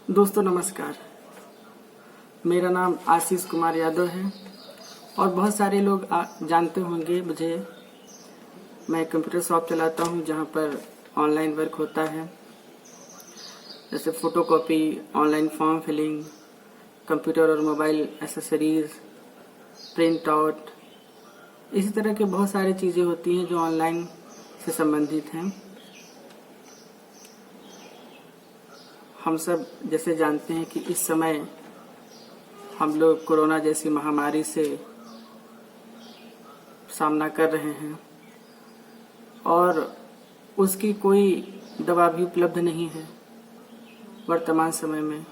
दोस्तों नमस्कार। मेरा नाम आशीष कुमार यादव है और बहुत सारे लोग जानते होंगे मुझे। मैं कंप्यूटर शॉप चलाता हूं जहां पर ऑनलाइन वर्क होता है, जैसे photocopy, online form filling, computer और मोबाइल एसेसरीज, प्रिंट आउट, इसी तरह के बहुत सारी चीज़ें होती हैं जो ऑनलाइन से संबंधित हैं। हम सब जैसे जानते हैं कि इस समय हम लोग कोरोना जैसी महामारी से सामना कर रहे हैं और उसकी कोई दवा भी उपलब्ध नहीं है वर्तमान समय में,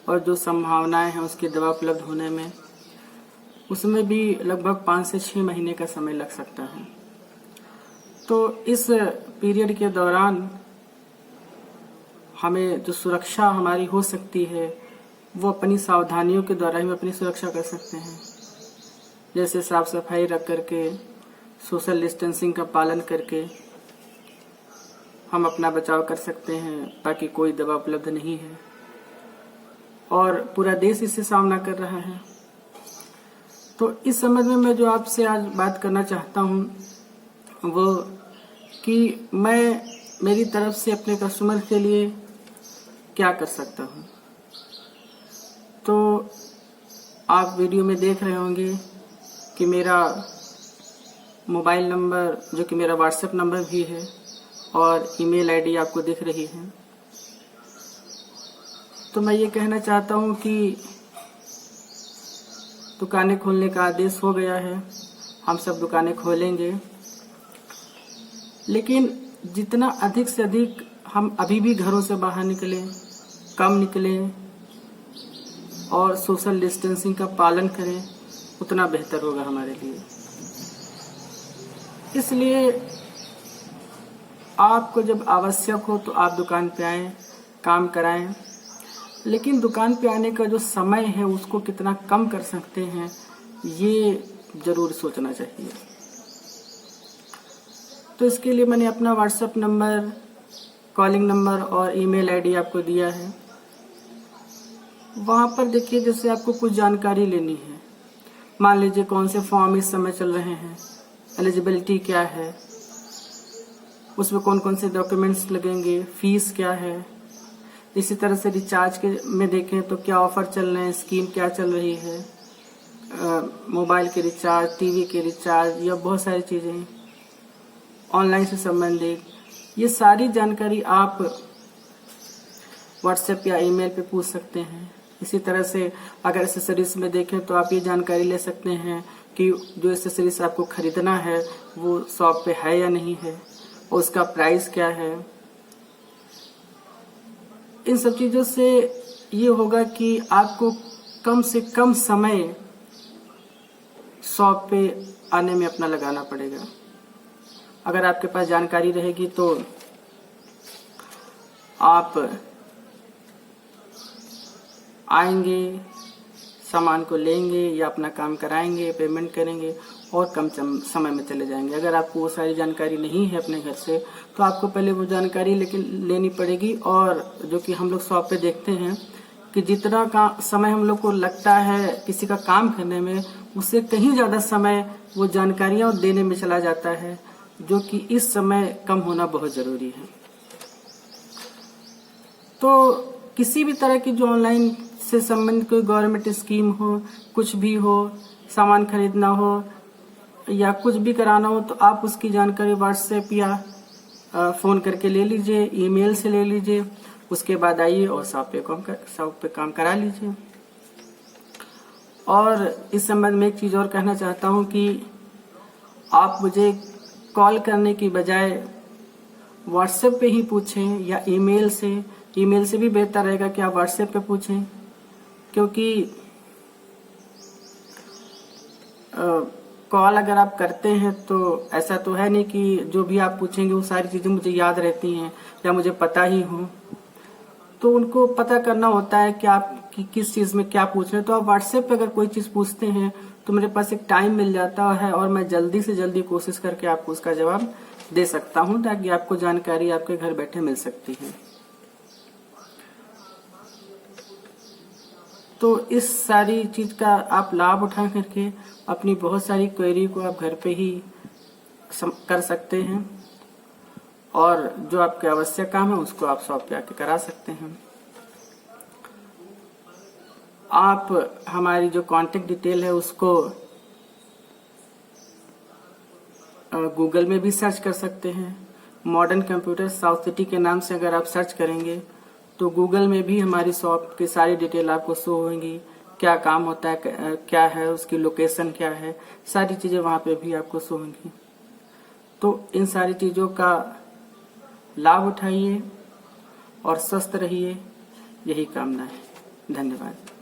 और जो संभावनाएं हैं उसकी दवा उपलब्ध होने में, उसमें भी लगभग 5 से 6 महीने का समय लग सकता है। तो इस पीरियड के दौरान हमें जो सुरक्षा हमारी हो सकती है वो अपनी सावधानियों के द्वारा ही अपनी सुरक्षा कर सकते हैं। जैसे साफ सफाई रख करके, सोशल डिस्टेंसिंग का पालन करके हम अपना बचाव कर सकते हैं। बाकी कोई दवा उपलब्ध नहीं है और पूरा देश इससे सामना कर रहा है। तो इस संबंध में मैं जो आपसे आज बात करना चाहता हूँ वो कि मैं मेरी तरफ से अपने कस्टमर के लिए क्या कर सकता हूँ। तो आप वीडियो में देख रहे होंगे कि मेरा मोबाइल नंबर, जो कि मेरा व्हाट्सएप नंबर भी है, और ईमेल आईडी आपको दिख रही है। तो मैं ये कहना चाहता हूँ कि दुकानें खोलने का आदेश हो गया है, हम सब दुकानें खोलेंगे, लेकिन जितना अधिक से अधिक हम अभी भी घरों से बाहर निकलें, कम निकलें और सोशल डिस्टेंसिंग का पालन करें, उतना बेहतर होगा हमारे लिए। इसलिए आपको जब आवश्यक हो तो आप दुकान पे आएं, काम कराएं, लेकिन दुकान पे आने का जो समय है उसको कितना कम कर सकते हैं ये जरूर सोचना चाहिए। तो इसके लिए मैंने अपना व्हाट्सएप नंबर, कॉलिंग नंबर और ईमेल आईडी आपको दिया है। वहाँ पर देखिए, जैसे आपको कुछ जानकारी लेनी है, मान लीजिए कौन से फॉर्म इस समय चल रहे हैं, एलिजिबिलिटी क्या है, उसमें कौन कौन से डॉक्यूमेंट्स लगेंगे, फीस क्या है। इसी तरह से रिचार्ज के में देखें तो क्या ऑफर चल रहे हैं, स्कीम क्या चल रही है, मोबाइल के रिचार्ज, टीवी के रिचार्ज, या बहुत सारी चीज़ें ऑनलाइन से संबंधित, ये सारी जानकारी आप व्हाट्सएप या ईमेल पे पूछ सकते हैं। इसी तरह से अगर एसेसरीज में देखें तो आप ये जानकारी ले सकते हैं कि जो एसेसरीज आपको खरीदना है वो शॉप पे है या नहीं है, और उसका प्राइस क्या है। इन सब चीज़ों से ये होगा कि आपको कम से कम समय शॉप पे आने में अपना लगाना पड़ेगा। अगर आपके पास जानकारी रहेगी तो आप आएंगे, सामान को लेंगे या अपना काम कराएंगे, पेमेंट करेंगे और कम समय में चले जाएंगे। अगर आपको वो सारी जानकारी नहीं है अपने घर से तो आपको पहले वो जानकारी लेनी पड़ेगी। और जो कि हम लोग शॉप पे देखते हैं कि जितना का समय हम लोग को लगता है किसी का काम करने में, उससे कहीं ज़्यादा समय वो जानकारियाँ देने में चला जाता है, जो कि इस समय कम होना बहुत ज़रूरी है। तो किसी भी तरह की जो ऑनलाइन से संबंधित कोई गवर्नमेंट स्कीम हो, कुछ भी हो, सामान खरीदना हो या कुछ भी कराना हो, तो आप उसकी जानकारी व्हाट्सएप या फ़ोन करके ले लीजिए, ईमेल से ले लीजिए। उसके बाद आइए और शॉप पे काम करा लीजिए। और इस संबंध में एक चीज़ और कहना चाहता हूँ कि आप मुझे कॉल करने की बजाय व्हाट्सएप पे ही पूछें या ईमेल से भी बेहतर रहेगा कि आप व्हाट्सएप पे पूछें, क्योंकि कॉल अगर आप करते हैं तो ऐसा तो है नहीं कि जो भी आप पूछेंगे वो सारी चीज़ें मुझे याद रहती हैं या मुझे पता ही हो। तो उनको पता करना होता है कि आप किस चीज़ में क्या पूछ रहे हैं। तो आप व्हाट्सएप पे अगर कोई चीज़ पूछते हैं तो मेरे पास एक टाइम मिल जाता है और मैं जल्दी से जल्दी कोशिश करके आपको उसका जवाब दे सकता हूँ, ताकि आपको जानकारी आपके घर बैठे मिल सकती है। तो इस सारी चीज का आप लाभ उठा करके अपनी बहुत सारी क्वेरी को आप घर पे ही कर सकते हैं और जो आपके आवश्यक काम है उसको आप शॉप पे आके करा सकते हैं। आप हमारी जो कांटेक्ट डिटेल है उसको गूगल में भी सर्च कर सकते हैं। मॉडर्न कंप्यूटर साउथ सिटी के नाम से अगर आप सर्च करेंगे तो गूगल में भी हमारी शॉप की सारी डिटेल आपको शो होंगी, क्या काम होता है, क्या है उसकी लोकेशन, क्या है, सारी चीजें वहां पे भी आपको शो होंगी। तो इन सारी चीजों का लाभ उठाइए और स्वस्थ रहिए, यही कामना है। धन्यवाद।